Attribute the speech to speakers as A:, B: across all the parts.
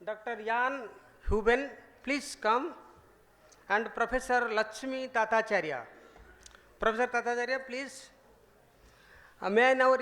A: Dr. Jan Huben, please come, and Professor Lakshmi Tatacharya. Professor Tatacharya, please. May I now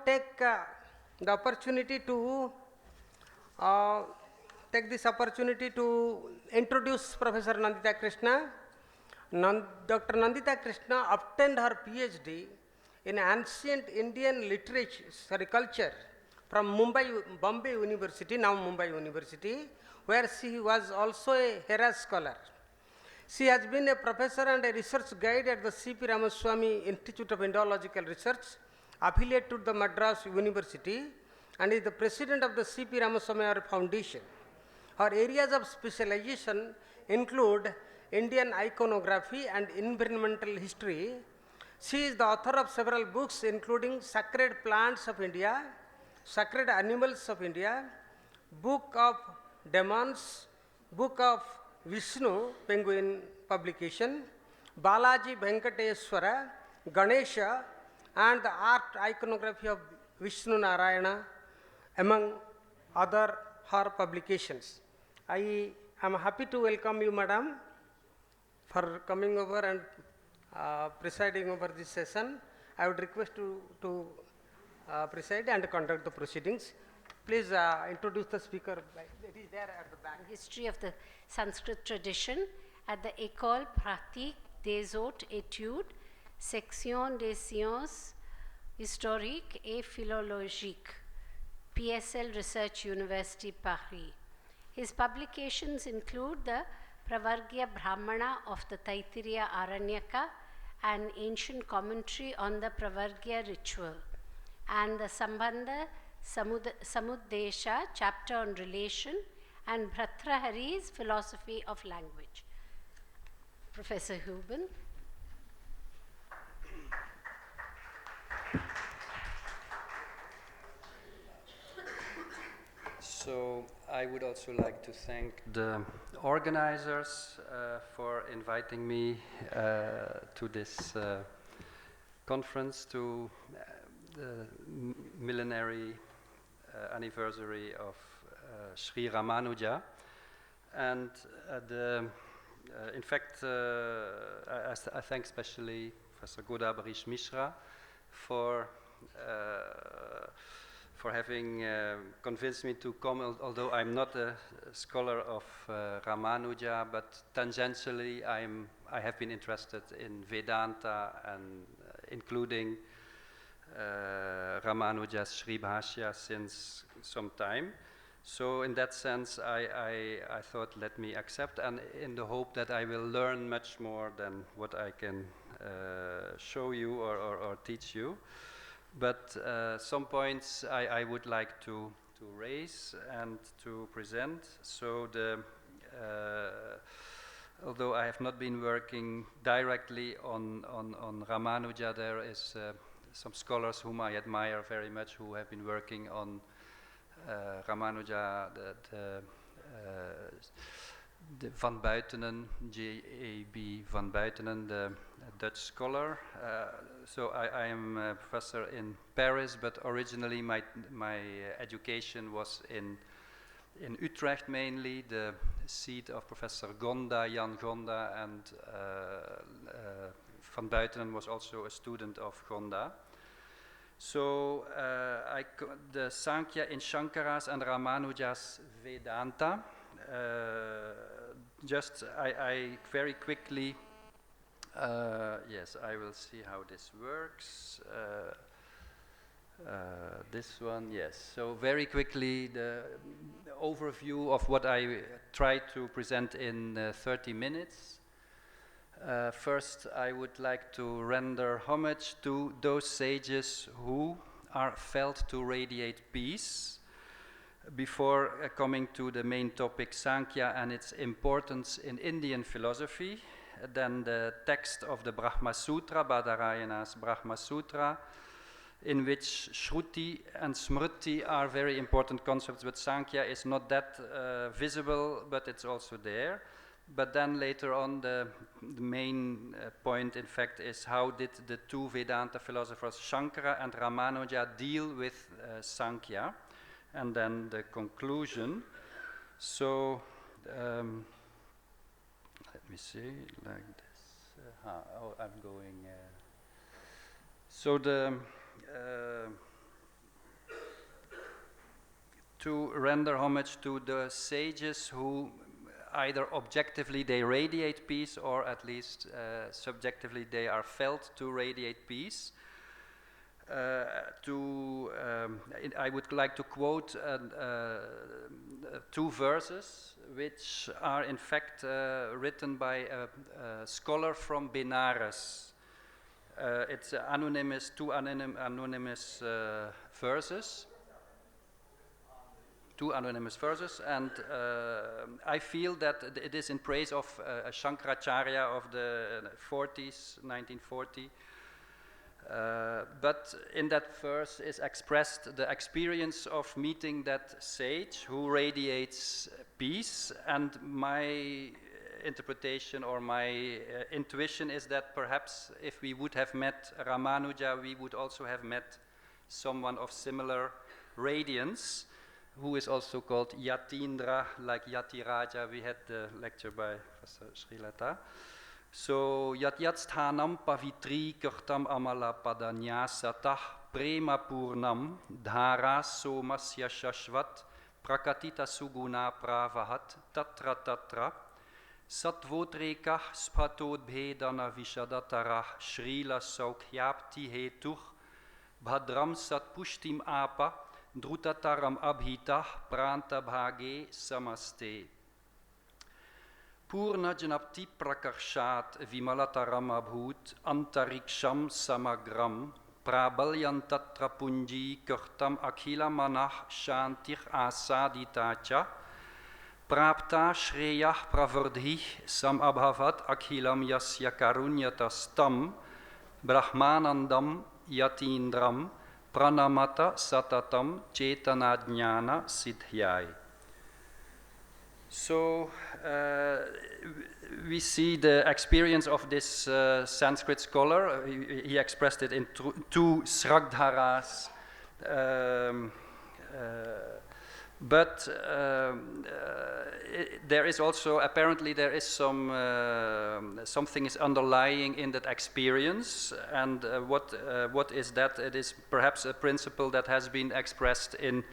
A: take the opportunity to introduce Professor Nandita Krishna. Dr. Nandita Krishna obtained her PhD in ancient Indian culture from Bombay University, now Mumbai University, where she was also a Hera scholar. She has been a professor and a research guide at the C.P. Ramaswamy Institute of Indological Research, affiliate to the Madras University, and is the president of the C.P. Ramaswamy Foundation. Her areas of specialization include Indian iconography and environmental history. She is the author of several books including Sacred Plants of India, Sacred Animals of India, Book of Demons, Book of Vishnu, Penguin publication, Balaji Venkateswara, Ganesha, and the art iconography of Vishnu Narayana, among other her publications. I am happy to welcome you, madam, for coming over and presiding over this session. I would request you to preside and conduct the proceedings. Please introduce the speaker. It is there at the back.
B: History of the Sanskrit tradition at the École pratique des hautes études, section des sciences historiques et philologiques, PSL Research University, Paris. His publications include the Pravargya Brahmana of the Taittiriya Aranyaka, an ancient commentary on the Pravargya ritual, and the Sambandha Samuddesha, chapter on relation, and Bhartrhari's philosophy of language. Professor Huben.
C: So I would also like to thank the organizers for inviting me to this conference, to the millenary anniversary of Sri Ramanuja. And in fact, I thank especially Professor Godabarish Mishra for having convinced me to come, although I'm not a scholar of Ramanuja, but tangentially I have been interested in Vedanta and including Ramanuja's Sri Bhashya since some time. So in that sense, I thought, let me accept, and in the hope that I will learn much more than what I can show you or teach you. But some points I would like to raise and to present. So although I have not been working directly on Ramanuja, there is some scholars whom I admire very much who have been working on Ramanuja, the Van Buitenen, J.A.B. Van Buitenen, the Dutch scholar. So I am a professor in Paris, but originally my education was in Utrecht mainly, the seat of Professor Gonda, Jan Gonda, and Van Buitenen was also a student of Gonda. So the Sankhya in Shankaras and Ramanuja's Vedanta. I very quickly, yes, I will see how this works. This one, yes. So very quickly, the overview of what I try to present in 30 minutes. First, I would like to render homage to those sages who are felt to radiate peace. Before coming to the main topic, Sankhya and its importance in Indian philosophy, then the text of the Brahma Sutra, Badarayana's Brahma Sutra, in which Shruti and Smriti are very important concepts, but Sankhya is not that visible, but it's also there. But then later on, the main point, in fact, is how did the two Vedanta philosophers, Shankara and Ramanuja, deal with Sankhya. and then the conclusion. So, let me see, like this. I'm going. So to render homage to the sages who either objectively they radiate peace, or at least subjectively they are felt to radiate peace. I would like to quote two verses which are in fact written by a scholar from Benares. It's anonymous, anonymous verses. Two anonymous verses, and I feel that it is in praise of Shankaracharya of the 40s, 1940. But in that verse is expressed the experience of meeting that sage who radiates peace, and my interpretation or my intuition is that perhaps if we would have met Ramanuja, we would also have met someone of similar radiance, who is also called Yatindra, like Yatiraja. We had the lecture by Professor Srilata. So, Yatyatsthanam pavitri kirtam amala padanyasatah prema purnam dhara somasya shashvat prakatita suguna pravahat tatra tatra satvotrekah sphatodbhedana vishadatarah shrila saukhyapti hetuh bhadram satpushtim apa drutataram abhitah pranta bhage samaste. Purna janapti prakarshat vimalataram abhut antariksham samagram prabalyan tatra punji kirtam akhila manah shantir asaditacha prapta shreyah pravardhih sam abhavat akhilam yasya karunyatastam brahmanandam yatindram pranamata satatam chetanajnana siddhyai. So we see the experience of this Sanskrit scholar. He expressed it in two sragdharas, but there is also, apparently there is something is underlying in that experience, and what is that? It is perhaps a principle that has been expressed in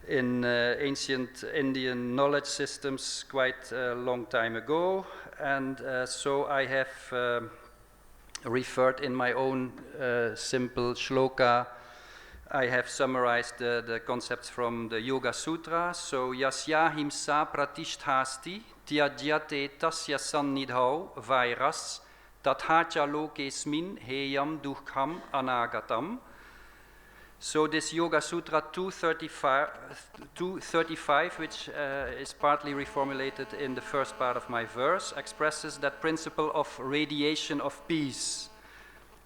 C: ancient Indian knowledge systems quite a long time ago, and so I have referred in my own simple shloka. I have summarized the concepts from the Yoga Sutra. So, yasya himsa pratisthasti tyajyate tasya sannidhau vairas tathacha lokesmin heyam dukham anagatam. So this Yoga Sutra 235, which is partly reformulated in the first part of my verse, expresses that principle of radiation of peace,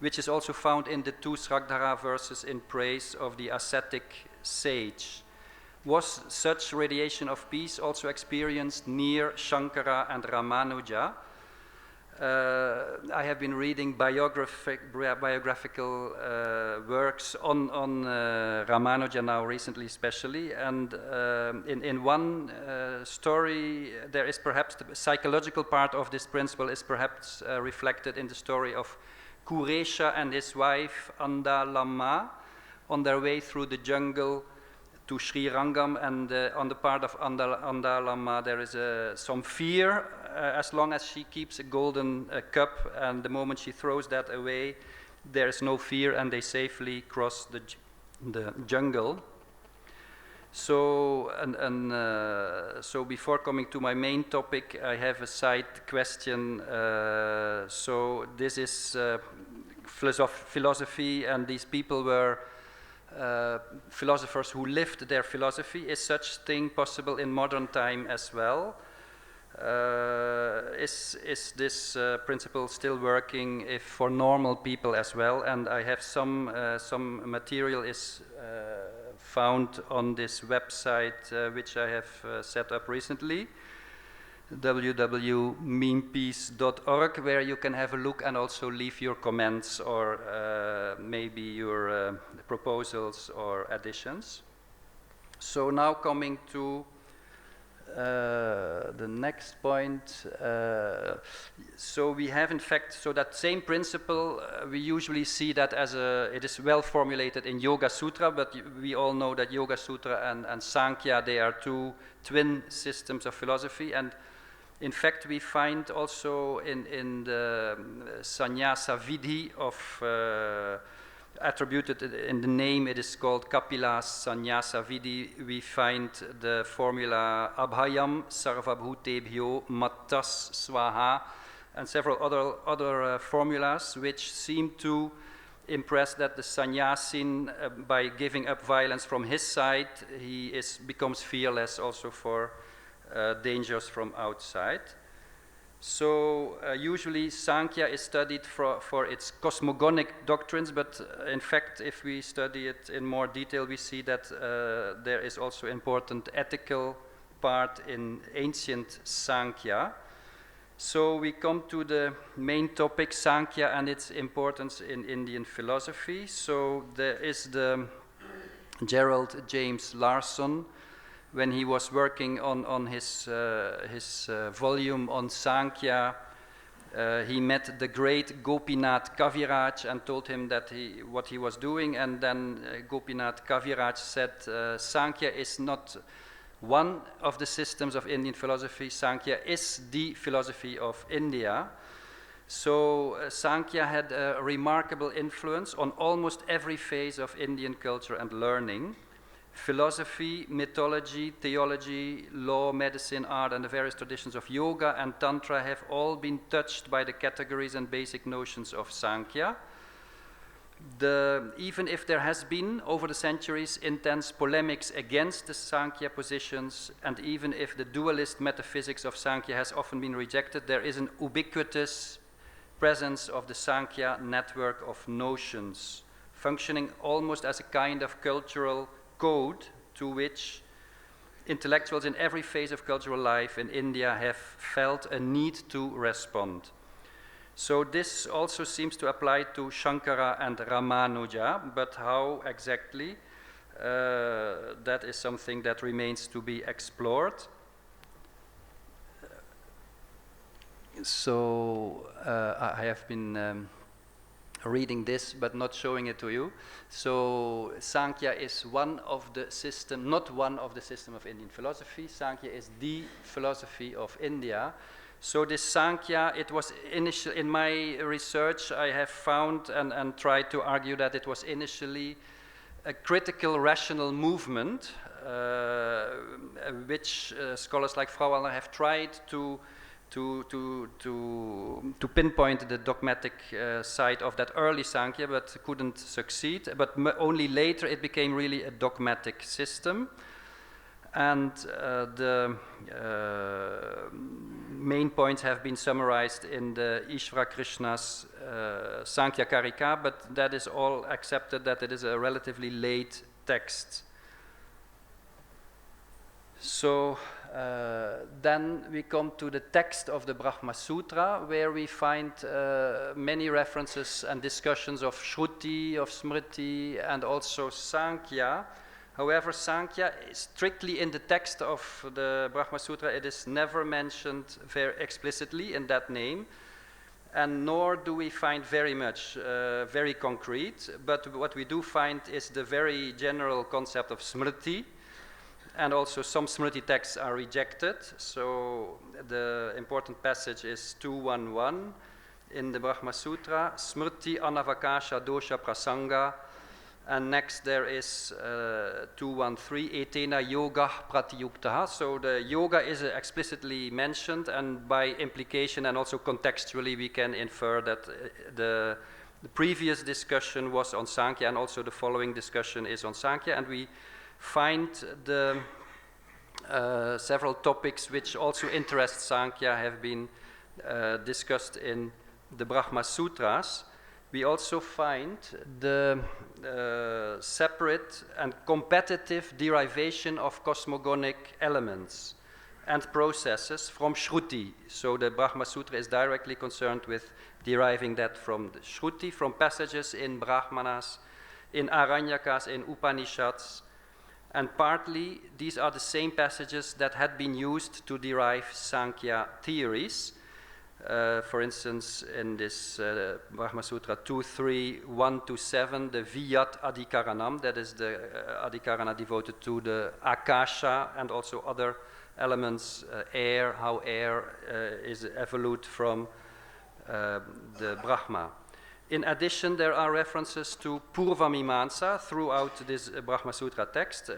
C: which is also found in the two Sragdhara verses in praise of the ascetic sage. Was such radiation of peace also experienced near Shankara and Ramanuja? I have been reading biographical works on Ramanuja now recently especially, and in one story there is perhaps the psychological part of this principle is perhaps reflected in the story of Kuresha and his wife Andalamma on their way through the jungle to Sri Rangam, and on the part of Andalamma there is some fear as long as she keeps a golden cup, and the moment she throws that away there is no fear and they safely cross the jungle. So, so before coming to my main topic, I have a side question. So this is philosophy, and these people were philosophers who lived their philosophy. Is such thing possible in modern time as well? Is this principle still working if for normal people as well? And I have some material is found on this website which I have set up recently, www.meanpeace.org, where you can have a look and also leave your comments or maybe your proposals or additions. So now coming to the next point. So we have in fact, so that same principle, we usually see that as it is well formulated in Yoga Sutra, but we all know that Yoga Sutra and Sankhya, they are two twin systems of philosophy. And in fact, we find also in the Sannyasa Vidhi of attributed in the name, it is called Kapila's Sannyasa Vidhi. We find the formula Abhayam Sarvabhutebhyo Mattas Swaha and several other formulas which seem to impress that the sannyasin, by giving up violence from his side, he becomes fearless also for dangers from outside. So usually Sankhya is studied for its cosmogonic doctrines, but in fact, if we study it in more detail, we see that there is also important ethical part in ancient Sankhya. So we come to the main topic, Sankhya and its importance in Indian philosophy. So there is the Gerald James Larson. When he was working on his volume on Sankhya, he met the great Gopinath Kaviraj and told him that what he was doing, and then Gopinath Kaviraj said, Sankhya is not one of the systems of Indian philosophy, Sankhya is the philosophy of India. So Sankhya had a remarkable influence on almost every phase of Indian culture and learning. Philosophy, mythology, theology, law, medicine, art, and the various traditions of yoga and tantra have all been touched by the categories and basic notions of Sankhya. Even if there has been, over the centuries, intense polemics against the Sankhya positions, and even if the dualist metaphysics of Sankhya has often been rejected, there is an ubiquitous presence of the Sankhya network of notions, functioning almost as a kind of cultural code to which intellectuals in every phase of cultural life in India have felt a need to respond. So this also seems to apply to Shankara and Ramanuja, but how exactly? That is something that remains to be explored. So I have been reading this but not showing it to you. So Sankhya is one of the system, not one of the system of Indian philosophy. Sankhya is the philosophy of India. So this Sankhya, it was initial in my research I have found and tried to argue that it was initially a critical rational movement which scholars like Frauwallner have tried to pinpoint the dogmatic side of that early Sankhya, but couldn't succeed. But only later it became really a dogmatic system. And the main points have been summarized in the Ishvara Krishna's Sankhya Karika, but that is all accepted that it is a relatively late text. So then we come to the text of the Brahma Sutra, where we find many references and discussions of Shruti, of Smriti, and also Sankhya. However, Sankhya, strictly in the text of the Brahma Sutra, it is never mentioned very explicitly in that name, and nor do we find very much, very concrete. But what we do find is the very general concept of Smriti, and also some Smriti texts are rejected. So the important passage is 211 in the Brahma Sutra, Smriti Anavakasha Dosha Prasanga. And next there is 213, Etena Yoga Pratyuktaha. So the yoga is explicitly mentioned, and by implication and also contextually we can infer that the previous discussion was on Sankhya, and also the following discussion is on Sankhya. And we find the several topics which also interest Sankhya have been discussed in the Brahma Sutras. We also find the separate and competitive derivation of cosmogonic elements and processes from Shruti. So the Brahma Sutra is directly concerned with deriving that from the Shruti, from passages in Brahmanas, in Aranyakas, in Upanishads. and partly these are the same passages that had been used to derive Sankhya theories. For instance, in this Brahma Sutra 2.3.1-7, the Viyat Adhikaranam, that is the Adhikarana devoted to the Akasha and also other elements, air, how air is evolved from the Brahma. In addition, there are references to Purva Mimamsa throughout this Brahma Sutra text.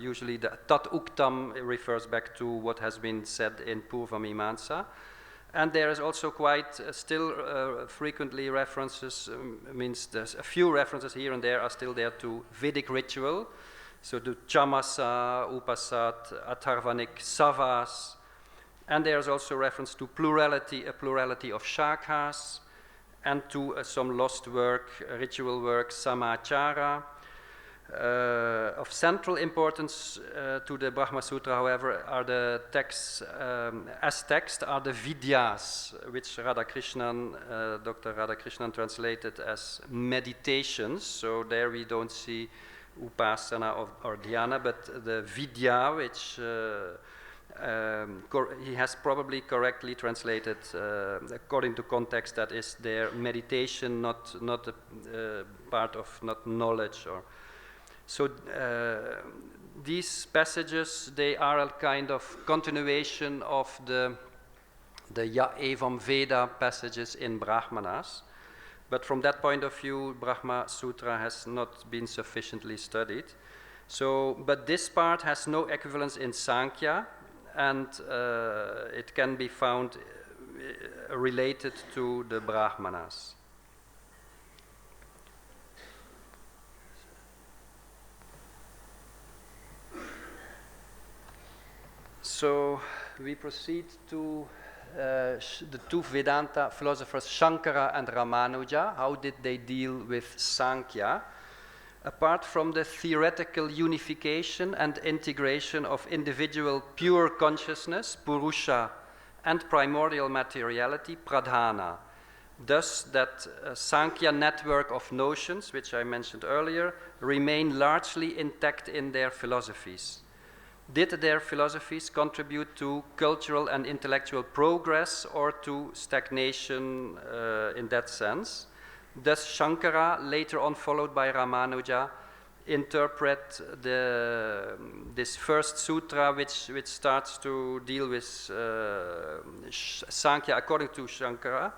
C: Usually the Tat Uktam refers back to what has been said in Purva Mimamsa. And there is also quite still frequently references, means there's a few references here and there are still there to Vedic ritual. So to Chamasa, Upasat, Atharvanic, Savas. And there's also reference to plurality, a plurality of shakhas, and to some lost work, ritual work, Samachara. Of central importance to the Brahma Sutra, however, are the texts, as text are the Vidyas, which Radhakrishnan, Dr. Radhakrishnan translated as meditations. So there we don't see Upasana or Dhyana, but the Vidya, which he has probably correctly translated according to context, that is their meditation, not a part of not knowledge. Or so these passages, they are a kind of continuation of the Ya Evam Veda passages in Brahmanas. But from that point of view, Brahma Sutra has not been sufficiently studied. So, but this part has no equivalence in Sankhya, and it can be found related to the Brahmanas. So we proceed to the two Vedanta philosophers, Shankara and Ramanuja. How did they deal with Sankhya? Apart from the theoretical unification and integration of individual pure consciousness, Purusha, and primordial materiality, Pradhana, thus that Sankhya network of notions, which I mentioned earlier, remain largely intact in their philosophies. Did their philosophies contribute to cultural and intellectual progress or to stagnation in that sense? Does Shankara, later on followed by Ramanuja, interpret this first sutra which starts to deal with Sankhya according to Shankara,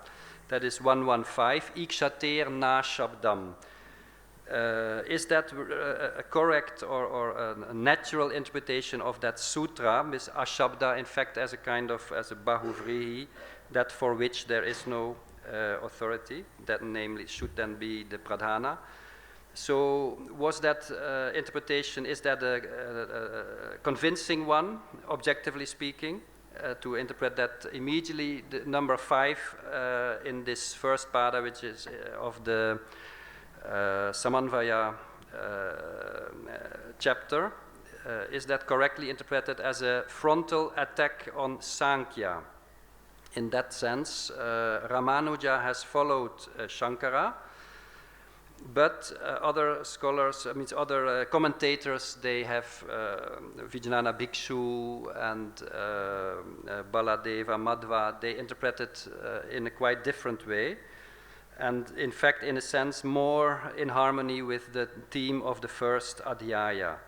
C: that is 115, Ikshater na Shabdam. Is that a correct or a natural interpretation of that sutra, with Ashabda in fact as a kind of, as a Bahuvrihi, that for which there is no authority, that namely should then be the Pradhana? So was that interpretation, is that a convincing one, objectively speaking, to interpret that immediately? The number 5 in this first pada, which is of the Samanvaya chapter, is that correctly interpreted as a frontal attack on Sankhya? In that sense, Ramanuja has followed Shankara, but other scholars, other commentators, they have Vijnana Bhikshu and Baladeva Madhva, they interpret it in a quite different way. And in fact, in a sense, more in harmony with the theme of the first Adhyaya.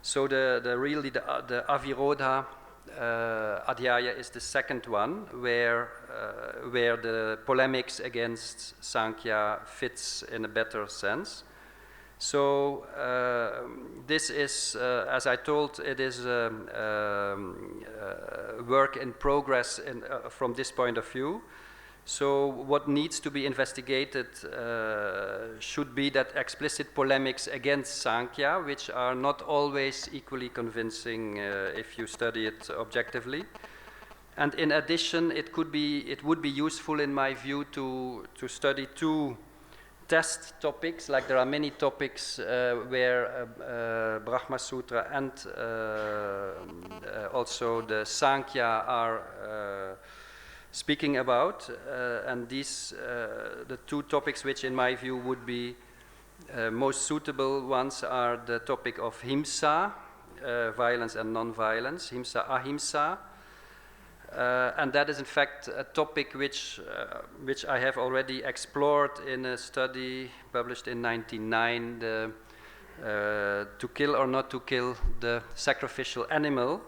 C: So the Avirodha Adhyaya is the second one, where the polemics against Sankhya fits in a better sense. So this is, as I told, it is work in progress from this point of view. So what needs to be investigated should be that explicit polemics against Sankhya, which are not always equally convincing if you study it objectively. And in addition, it would be useful in my view to study two test topics. Like there are many topics where Brahma Sutra and also the Sankhya are speaking about, and these the two topics which in my view would be Most suitable ones are the topic of himsa, violence and non-violence, himsa, ahimsa. And that is in fact a topic which I have already explored in a study published in 1999, the To Kill or Not to Kill the Sacrificial Animal,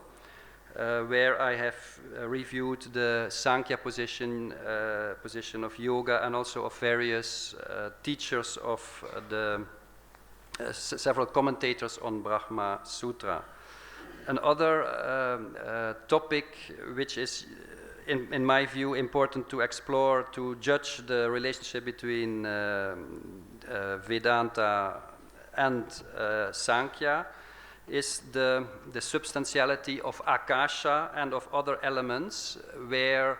C: where I have reviewed the Sankhya position of yoga, and also of various teachers of the several commentators on Brahma Sutra. Another topic which is, in my view, important to explore to judge the relationship between Vedanta and Sankhya is the substantiality of Akasha and of other elements, where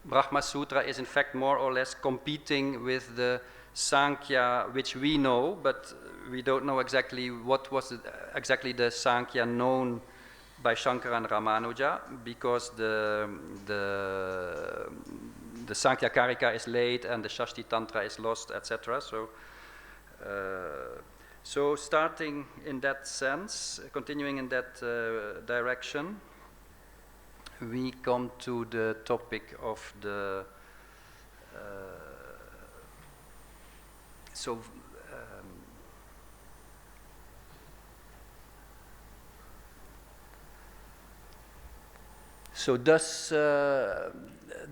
C: Brahma Sutra is in fact more or less competing with the Sankhya which we know, but we don't know exactly what was exactly the Sankhya known by Shankara and Ramanuja, because the Sankhya Karika is late and the Shashti Tantra is lost, etc. So starting in that sense, continuing in that direction, we come to the topic of the So does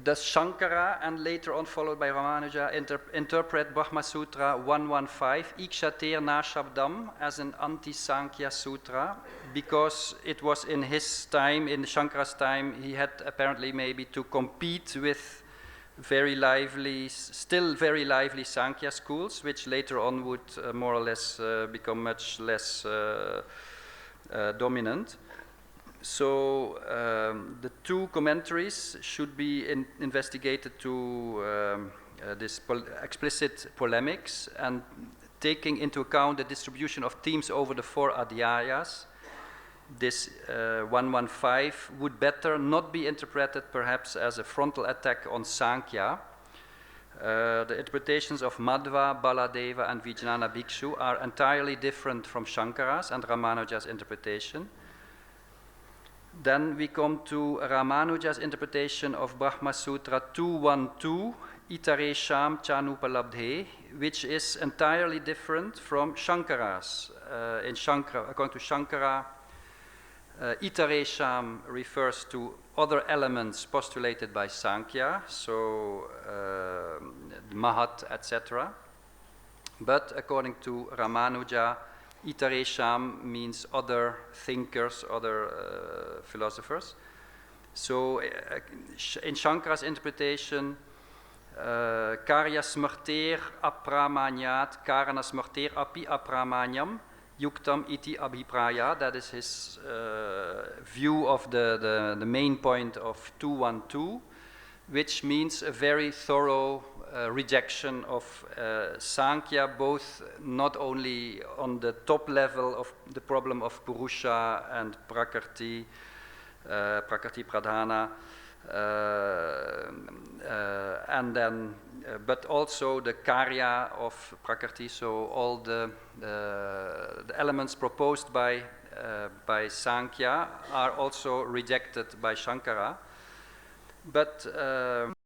C: Shankara, and later on followed by Ramanuja, interpret Brahma Sutra 115, Ikshatir Nashabdam, as an anti-Sankhya sutra, because it was in his time, in Shankara's time, he had apparently maybe to compete with still very lively Sankhya schools, which later on would more or less become much less dominant. So the two commentaries should be investigated to this explicit polemics, and taking into account the distribution of themes over the four adhyayas. This 115 would better not be interpreted perhaps as a frontal attack on Sankhya. The interpretations of Madhva, Baladeva and Vijnana Bhikshu are entirely different from Shankara's and Ramanuja's interpretation. Then we come to Ramanuja's interpretation of Brahma Sutra 212, Itaresham Chanupalabdhe, which is entirely different from Shankara's. According to Shankara, Itaresham refers to other elements postulated by Sankhya, so Mahat, etc. But according to Ramanuja, Itaresham means other thinkers, other philosophers. So in Shankara's interpretation, Karya Smrtir Apramanyat, Karana Smrtir Api Apramanyam, Yuktam Iti Abhipraya. That is his view of the main point of 212, which means a very thorough rejection of Sankhya, both not only on the top level of the problem of Purusha and Prakriti, Prakriti Pradhana, and then, but also the Karya of Prakriti, so all the elements proposed by Sankhya are also rejected by Shankara. But